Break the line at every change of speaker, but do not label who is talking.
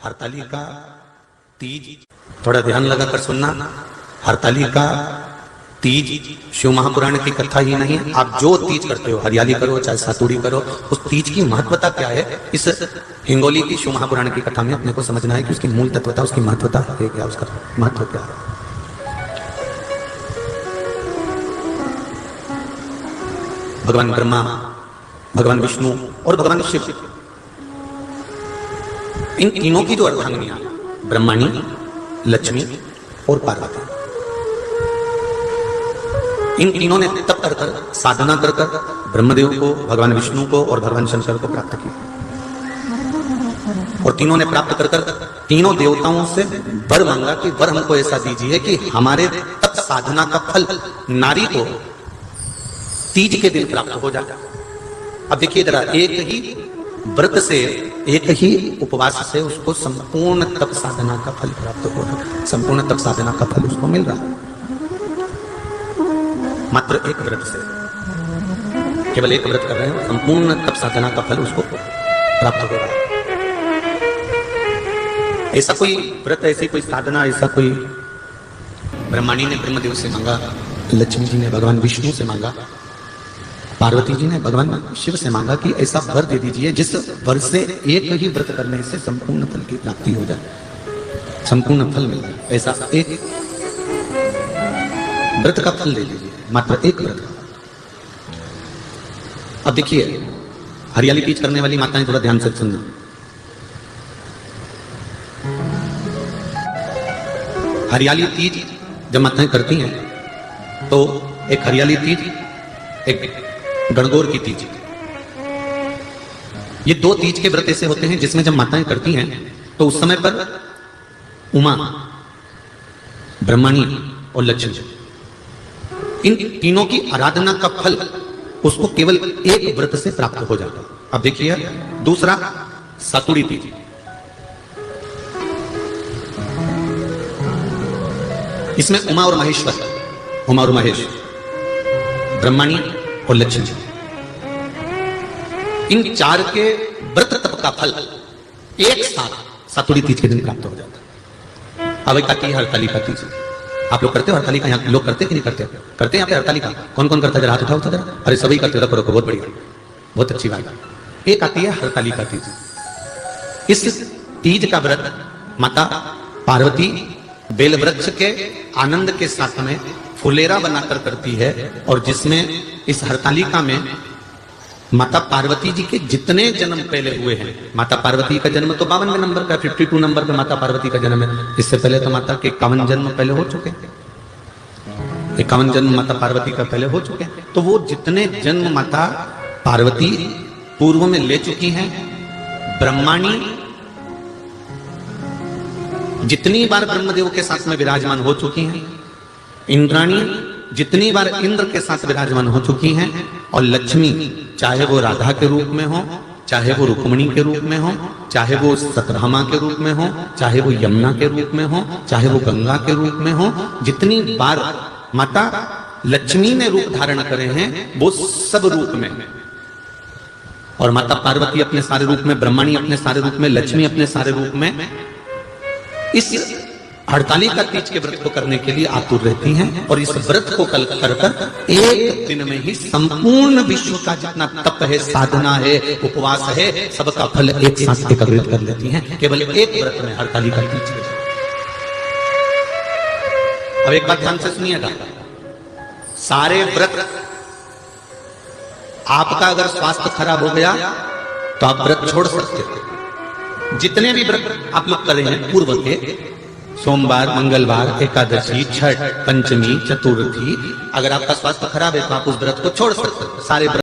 हरतालिका तीज, थोड़ा ध्यान लगाकर सुनना। हरतालिका तीज शिव महापुराण की कथा ही नहीं, आप जो तीज करते हो, हरियाली करो चाहे सातुड़ी करो, उस तीज की महत्वता क्या है, इस हिंगोली की शिव महापुराण की कथा में अपने को समझना है कि उसकी मूल तत्वता, उसकी महत्वता है क्या, उसका महत्व क्या है। भगवान ब्रह्मा, भगवान विष्णु और भगवान शिव, इन तीनों की जो अर्धांगिनियां, ब्रह्माणी, लक्ष्मी और पार्वती, इन तीनों ने तप कर कर, साधना कर कर ब्रह्मदेव को, भगवान विष्णु को और भगवान शंकर को प्राप्त किया। और तीनों ने प्राप्त कर कर तीनों देवताओं से वर मांगा कि वर हमको ऐसा दीजिए कि हमारे तप साधना का फल नारी को तीज के दिन प्राप्त हो जाए। अब देखिए जरा, एक ही व्रत से, एक ही उपवास से उसको संपूर्ण तप साधना का फल प्राप्त हो रहा है, संपूर्ण तप साधना का फल उसको मिल रहा है। मात्र एक व्रत से, केवल एक व्रत कर रहे हैं, संपूर्ण तप साधना का फल उसको प्राप्त हो रहा है। ऐसा कोई व्रत, ऐसी कोई साधना, ऐसा कोई, ब्रह्माणी ने ब्रह्मदेव से मांगा, लक्ष्मी जी ने भगवान विष्णु से मांगा, पार्वती जी ने भगवान शिव से मांगा कि ऐसा वर दे दीजिए जिस वर से एक ही व्रत करने से संपूर्ण फल की प्राप्ति हो जाए, संपूर्ण फल मिल जाए। ऐसा एक व्रत का फल दे दीजिए, मात्र एक व्रत का। अब देखिए, हरियाली तीज करने वाली माताएं थोड़ा ध्यान से सुनना। हरियाली तीज जब माताएं करती हैं तो एक हरियाली तीज, एक गणगौर की तीज, ये दो तीज के व्रत ऐसे होते हैं जिसमें जब माताएं करती हैं तो उस समय पर उमा, ब्रह्माणी और लक्ष्मी, इन तीनों की आराधना का फल उसको केवल एक व्रत से प्राप्त हो जाता है। अब देखिए दूसरा, सातुड़ी तीज। इसमें उमा और महेश्वर, उमा और महेश, ब्रह्माणी और लक्ष्मी, इन चार के व्रत तप का फल एक साथ सातुड़ी तीज के दिन प्राप्त हो जाता है। अब एक आती है हरतालिका तीज। आप लोग करते हो हरतालिका? यहाँ लोग करते कि नहीं करते? करते हैं यहाँ पे हरतालिका? कौन कौन करता है? जरा हाथ उठाओ जरा। अरे सभी करते हो, करो, बहुत बढ़िया, बहुत अच्छी बात है। एक आती है हरतालिका तीज। इस तीज का व्रत माता पार्वती बेल वृक्ष के आनंद के साथ में फुलेरा बनाकर करती है, और जिसमें इस हरतालिका में माता पार्वती जी के जितने जन्म पहले हुए हैं, माता पार्वती का जन्म तो 52वें नंबर का, 52 नंबर पे माता पार्वती का जन्म है। इससे पहले तो माता के 51 जन्म पहले हो चुके हैं, 51 जन्म माता पार्वती का पहले हो चुके हैं। तो वो जितने जन्म माता पार्वती पूर्व में ले चुकी हैं, ब्रह्माणी जितनी बार ब्रह्मदेव के साथ में विराजमान हो चुकी हैं, इंद्राणी जितनी बार इंद्र के साथ विराजमान हो चुकी हैं, और लक्ष्मी चाहे वो राधा के रूप में हो, चाहे वो रुक्मिणी के रूप में हो, चाहे वो सतभामा के रूप में हो, चाहे वो यमुना के रूप में हो, चाहे वो गंगा के रूप में हो, जितनी बार माता लक्ष्मी ने रूप धारण करे हैं वो सब रूप में, और माता पार्वती अपने सारे रूप में, ब्रह्माणी अपने सारे रूप में, लक्ष्मी अपने सारे रूप में इस हरतालिका तीज के व्रत को करने के लिए आतुर रहती हैं। और इस व्रत को कल कर कर एक दिन में ही संपूर्ण विश्व का जितना तप है, साधना है, उपवास है, सबका फल एक साथ एकत्रित कर लेती हैं, केवल एक व्रत में, हरतालिका तीज के। अब एक बात ध्यान से सुनिएगा, सारे व्रत, आपका अगर स्वास्थ्य खराब हो गया तो आप व्रत छोड़ सकते हैं। जितने भी व्रत आप लोग करे हैं पूर्व के, सोमवार, मंगलवार, एकादशी, छठ, पंचमी, चतुर्थी, अगर आपका स्वास्थ्य खराब है तो आप उस व्रत को छोड़ सकते हैं। सारे व्रत